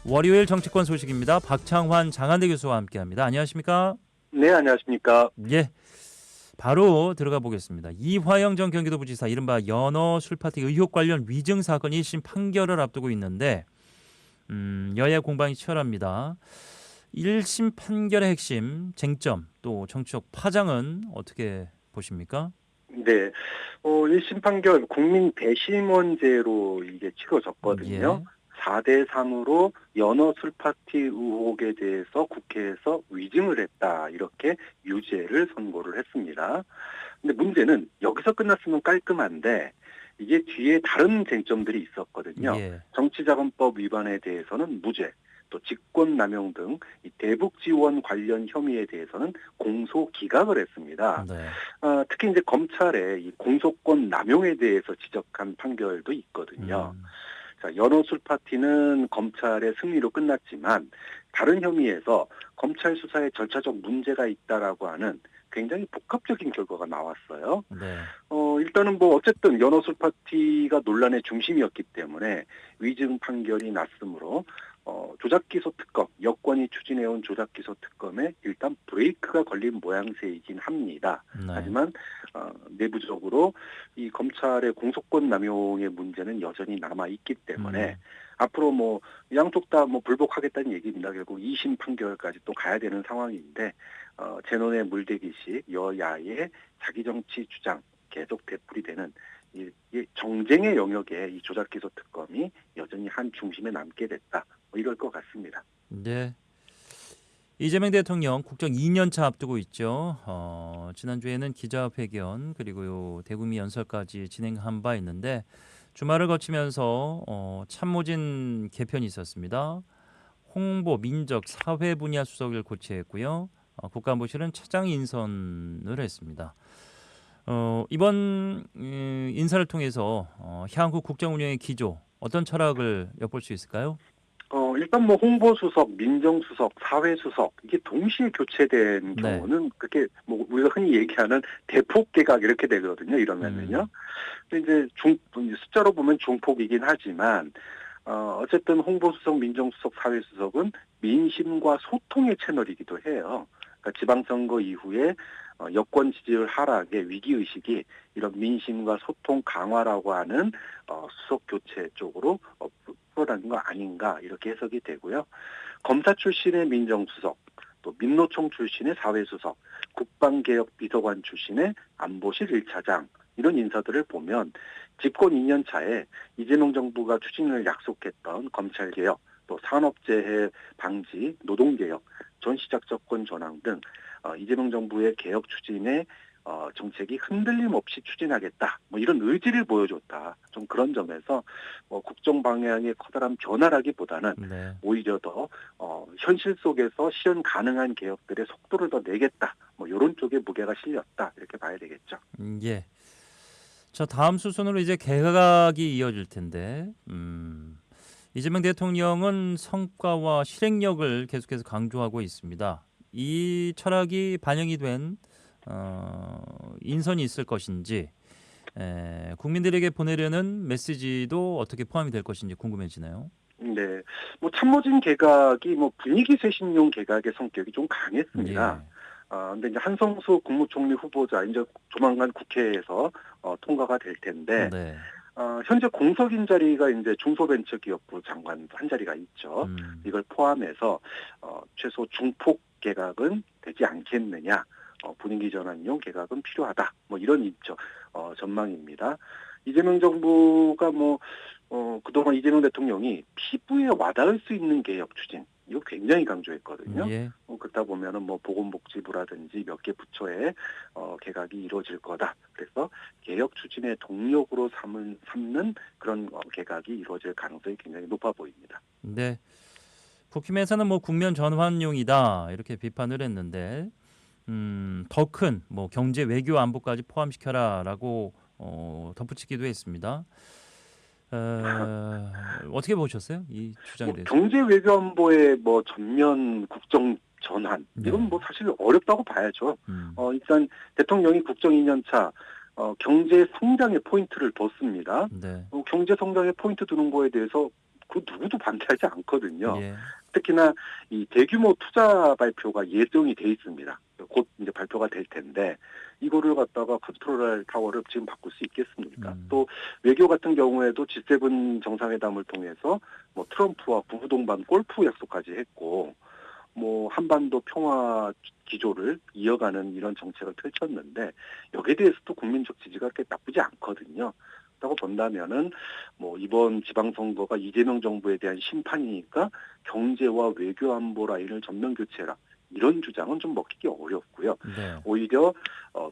월요일 정치권 소식입니다. 박창환 장한대 교수와 함께합니다. 안녕하십니까? 네, 안녕하십니까. 예, 바로 들어가 보겠습니다. 이화영 전 경기도부지사 이른바 연어 술파티 의혹 관련 위증 사건 1심 판결을 앞두고 있는데 여야 공방이 치열합니다. 1심 판결의 핵심, 쟁점, 또 정치적 파장은 어떻게 보십니까? 네, 1심 판결 국민 배심원제로 이게 치러졌거든요. 예, 4대 3으로 연어 술파티 의혹에 대해서 국회에서 위증을 했다. 이렇게 유죄를 선고를 했습니다. 근데 문제는 여기서 끝났으면 깔끔한데 이게 뒤에 다른 쟁점들이 있었거든요. 예, 정치자금법 위반에 대해서는 무죄, 또 직권남용 등 이 대북 지원 관련 혐의에 대해서는 공소 기각을 했습니다. 네, 특히 이제 검찰의 이 공소권 남용에 대해서 지적한 판결도 있거든요. 음, 자, 연어술 파티는 검찰의 승리로 끝났지만 다른 혐의에서 검찰 수사에 절차적 문제가 있다라고 하는 굉장히 복합적인 결과가 나왔어요. 네, 일단은 뭐 어쨌든 연어술 파티가 논란의 중심이었기 때문에 위증 판결이 났으므로 조작기소 특검, 여권이 추진해온 조작기소 특검에 일단 브레이크가 걸린 모양새이긴 합니다. 네, 하지만 내부적으로 이 검찰의 공소권 남용의 문제는 여전히 남아 있기 때문에 앞으로 뭐 양쪽 다 뭐 불복하겠다는 얘기입니다. 결국 2심 판결까지 또 가야 되는 상황인데 재논의 물대기식 여야의 자기 정치 주장 계속 되풀이되는 이 정쟁의 영역에 이 조작기소 특검이 여전히 한 중심에 남게 됐다. 뭐 이럴 것 같습니다. 네. 이재명 대통령 국정 2년차 앞두고 있죠. 지난주에는 기자회견 그리고 대구미 연설까지 진행한 바 있는데 주말을 거치면서 참모진 개편이 있었습니다. 홍보, 민적, 사회 분야 수석을 고치했고요. 국가안보실은 차장 인선을 했습니다. 이번 인사를 통해서 향후 국정 운영의 기조 어떤 철학을 엿볼 수 있을까요? 일단 뭐 홍보수석, 민정수석, 사회수석 이게 동시에 교체된 네. 경우는 그게 뭐 우리가 흔히 얘기하는 대폭 개각 이렇게 되거든요. 이러면은요. 근데 이제 숫자로 보면 중폭이긴 하지만 어쨌든 홍보수석, 민정수석, 사회수석은 민심과 소통의 채널이기도 해요. 그러니까 지방선거 이후에 여권 지지율 하락의 위기의식이 이런 민심과 소통 강화라고 하는 수석 교체 쪽으로 풀어나는 거 아닌가 이렇게 해석이 되고요. 검사 출신의 민정수석, 또 민노총 출신의 사회수석, 국방개혁 비서관 출신의 안보실 1차장 이런 인사들을 보면 집권 2년 차에 이재명 정부가 추진을 약속했던 검찰개혁, 또 산업재해 방지, 노동개혁, 전시작전권 전환 등 이재명 정부의 개혁 추진에 정책이 흔들림 없이 추진하겠다. 뭐 이런 의지를 보여줬다. 좀 그런 점에서 국정 방향의 커다란 변화라기보다는 네. 오히려 더 현실 속에서 실현 가능한 개혁들의 속도를 더 내겠다. 뭐 이런 쪽에 무게가 실렸다. 이렇게 봐야 되겠죠. 예. 자, 다음 수순으로 이제 개각이 이어질 텐데, 이재명 대통령은 성과와 실행력을 계속해서 강조하고 있습니다. 이 철학이 반영이 된 인선이 있을 것인지, 국민들에게 보내려는 메시지도 어떻게 포함이 될 것인지 궁금해지네요. 네. 뭐 참모진 개각이 뭐 분위기 쇄신용 개각의 성격이 좀 강했습니다. 예, 근데 이제 한성수 국무총리 후보자 이제 조만간 국회에서 통과가 될 텐데 네, 현재 공석인 자리가 이제 중소벤처기업부 장관 한 자리가 있죠. 이걸 포함해서 최소 중폭 개각은 되지 않겠느냐. 분위기 전환용 개각은 필요하다. 뭐 이런 전망입니다. 이재명 정부가 그동안 이재명 대통령이 피부에 와닿을 수 있는 개혁 추진 이거 굉장히 강조했거든요. 예, 그러다 보면은 뭐 보건복지부라든지 몇 개 부처의 개각이 이루어질 거다. 그래서 개혁 추진의 동력으로 삼는 그런 개각이 이루어질 가능성이 굉장히 높아 보입니다. 네. 국힘에서는 뭐 국면 전환용이다 이렇게 비판을 했는데, 더 큰 뭐 경제, 외교, 안보까지 포함시켜라라고 덧붙이기도 했습니다. 어떻게 보셨어요? 이 주장에 뭐 대해서? 경제 외교안보의 뭐 전면 국정 전환 이건 네. 뭐 사실 어렵다고 봐야죠. 음, 일단 대통령이 국정 2년차 경제 성장에 포인트를 뒀습니다. 네. 경제 성장에 포인트 두는 거에 대해서 그 누구도 반대하지 않거든요. 예. 특히나 이 대규모 투자 발표가 예정이 돼 있습니다. 곧 이제 발표가 될 텐데 이거를 갖다가 컨트롤할 타워를 지금 바꿀 수 있겠습니까? 또 외교 같은 경우에도 G7 정상회담을 통해서 뭐 트럼프와 부부동반 골프 약속까지 했고 뭐 한반도 평화 기조를 이어가는 이런 정책을 펼쳤는데 여기에 대해서도 국민적 지지가 그렇게 나쁘지 않거든요. 그렇다고 본다면은 뭐 이번 지방선거가 이재명 정부에 대한 심판이니까 경제와 외교 안보 라인을 전면 교체해라. 이런 주장은 좀 먹히기 어렵고요. 네. 오히려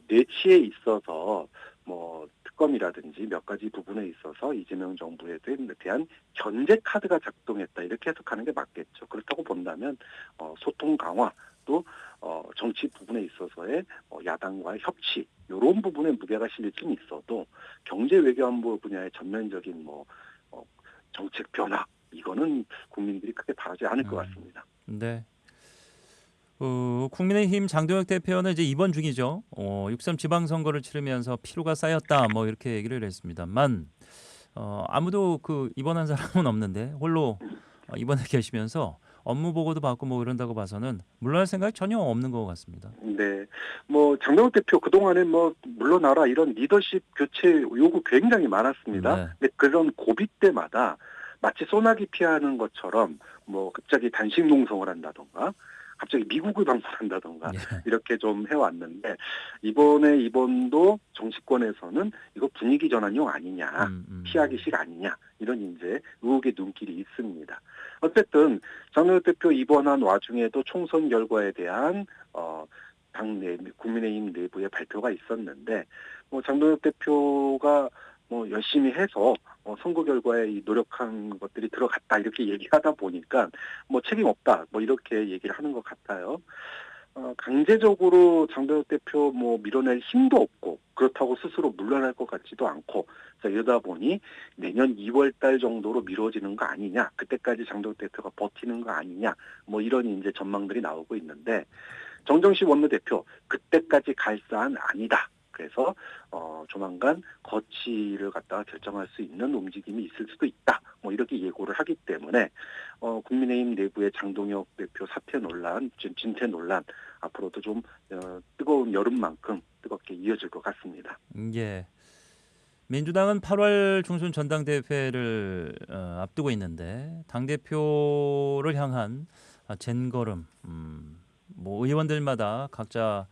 내치에 있어서 뭐 특검이라든지 몇 가지 부분에 있어서 이재명 정부에 대한 견제 카드가 작동했다 이렇게 해석하는 게 맞겠죠. 그렇다고 본다면 소통 강화 또 정치 부분에 있어서의 야당과의 협치 이런 부분에 무게가 실릴 수는 있어도 경제 외교 안보 분야의 전면적인 정책 변화 이거는 국민들이 크게 바라지 않을 것 같습니다. 네. 국민의힘 장동혁 대표는 이제 입원 중이죠. 6.3 지방선거를 치르면서 피로가 쌓였다 뭐 이렇게 얘기를 했습니다만 아무도 그 입원한 사람은 없는데 홀로 입원해 계시면서 업무 보고도 받고 뭐 이런다고 봐서는 물러날 생각이 전혀 없는 것 같습니다. 네. 뭐 장동혁 대표 그동안에 뭐 물러나라 이런 리더십 교체 요구 굉장히 많았습니다. 네. 근데 그런 고비 때마다 마치 소나기 피하는 것처럼 뭐 갑자기 단식 농성을 한다던가 갑자기 미국을 방문한다던가 예. 이렇게 좀 해왔는데 이번도 정치권에서는 이거 분위기 전환용 아니냐 피하기식 아니냐 이런 이제 의혹의 눈길이 있습니다. 어쨌든 장동혁 대표 입원한 와중에도 총선 결과에 대한 당내 국민의힘 내부의 발표가 있었는데 뭐 장동혁 대표가 뭐 열심히 해서 선거 결과에 이 노력한 것들이 들어갔다 이렇게 얘기하다 보니까 뭐 책임 없다 뭐 이렇게 얘기를 하는 것 같아요. 강제적으로 장동혁 대표 뭐 밀어낼 힘도 없고 그렇다고 스스로 물러날 것 같지도 않고 이러다 보니 내년 2월 달 정도로 미뤄지는 거 아니냐 그때까지 장동혁 대표가 버티는 거 아니냐 뭐 이런 이제 전망들이 나오고 있는데 정정식 원내대표 그때까지 갈 사안 아니다. 그래서 조만간 거취를 갖다가 결정할 수 있는 움직임이 있을 수도 있다. 뭐 이렇게 예고를 하기 때문에 국민의힘 내부의 장동혁 대표 사퇴 논란, 진퇴 논란 앞으로도 좀 뜨거운 여름만큼 뜨겁게 이어질 것 같습니다. 예. 민주당은 8월 중순 전당대회를 앞두고 있는데 당 대표를 향한 젠걸음, 뭐 의원들마다 각자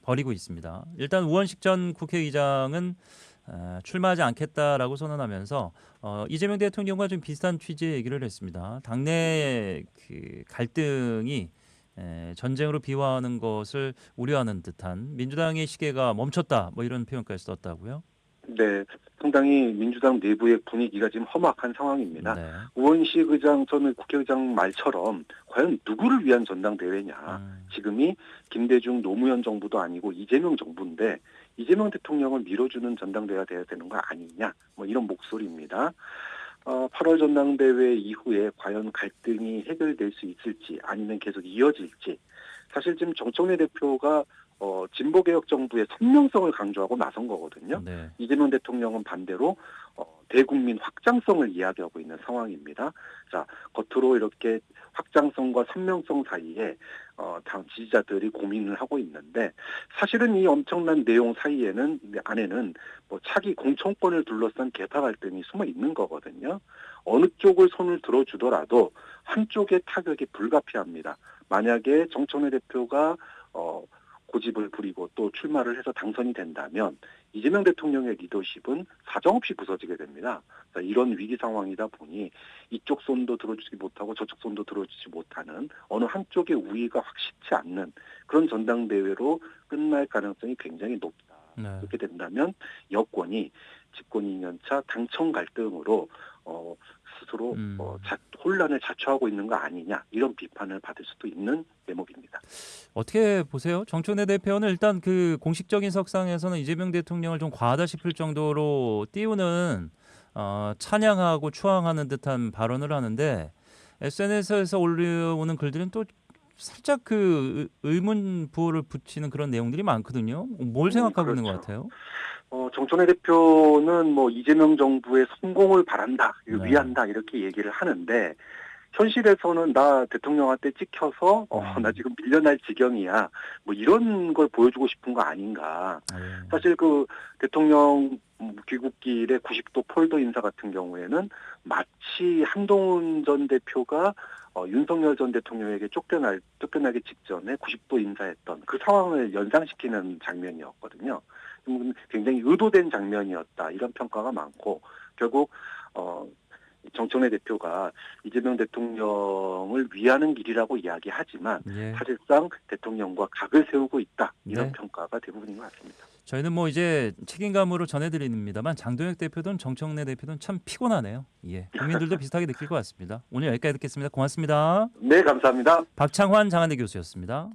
벌이고 있습니다. 일단 우원식 전 국회의장은 출마하지 않겠다라고 선언하면서 이재명 대통령과 좀 비슷한 취지의 얘기를 했습니다. 당내 그 갈등이 전쟁으로 비화하는 것을 우려하는 듯한 민주당의 시계가 멈췄다 뭐 이런 표현까지 썼다고요. 네, 상당히 민주당 내부의 분위기가 지금 험악한 상황입니다. 네. 우원식 의장 전 국회의장 말처럼 과연 누구를 위한 전당대회냐. 지금이 김대중 노무현 정부도 아니고 이재명 정부인데 이재명 대통령을 밀어주는 전당대회가 돼야 되는 거 아니냐. 뭐 이런 목소리입니다. 8월 전당대회 이후에 과연 갈등이 해결될 수 있을지 아니면 계속 이어질지. 사실 지금 정청래 대표가 진보개혁 정부의 선명성을 강조하고 나선 거거든요. 네. 이재명 대통령은 반대로 대국민 확장성을 이야기하고 있는 상황입니다. 자, 겉으로 이렇게 확장성과 선명성 사이에 당 지지자들이 고민을 하고 있는데 사실은 이 엄청난 내용 안에는 뭐 차기 공천권을 둘러싼 계파 갈등이 숨어 있는 거거든요. 어느 쪽을 손을 들어주더라도 한쪽의 타격이 불가피합니다. 만약에 정청래 대표가 고집을 부리고 또 출마를 해서 당선이 된다면 이재명 대통령의 리더십은 사정없이 부서지게 됩니다. 이런 위기 상황이다 보니 이쪽 손도 들어주지 못하고 저쪽 손도 들어주지 못하는 어느 한쪽의 우위가 확실치 않는 그런 전당대회로 끝날 가능성이 굉장히 높다. 네. 그렇게 된다면 여권이 집권 2년차 당청 갈등으로 스스로 혼란을 자초하고 있는 거 아니냐 이런 비판을 받을 수도 있는 대목입니다. 어떻게 보세요? 정청래 대표는 일단 그 공식적인 석상에서는 이재명 대통령을 좀 과하다 싶을 정도로 띄우는 찬양하고 추앙하는 듯한 발언을 하는데 SNS에서 올라오는 글들은 또 살짝 그 의문 부호를 붙이는 그런 내용들이 많거든요. 뭘 생각하고 있는 것 그렇죠. 같아요? 정청래 대표는 뭐 이재명 정부의 성공을 바란다, 네. 위한다 이렇게 얘기를 하는데 현실에서는 나 대통령한테 찍혀서 나 지금 밀려날 지경이야. 뭐 이런 걸 보여주고 싶은 거 아닌가. 예. 사실 그 대통령 귀국길의 90도 폴더 인사 같은 경우에는 마치 한동훈 전 대표가 윤석열 전 대통령에게 쫓겨나기 직전에 90도 인사했던 그 상황을 연상시키는 장면이었거든요. 굉장히 의도된 장면이었다 이런 평가가 많고 결국 정청래 대표가 이재명 대통령을 위하는 길이라고 이야기하지만 예. 사실상 대통령과 각을 세우고 있다 이런 네. 평가가 대부분인 것 같습니다. 저희는 뭐 이제 책임감으로 전해드립니다만 장동혁 대표든 정청래 대표든 참 피곤하네요. 예. 국민들도 비슷하게 느낄 것 같습니다. 오늘 여기까지 듣겠습니다. 고맙습니다. 네, 감사합니다. 박창환 장한대 교수였습니다.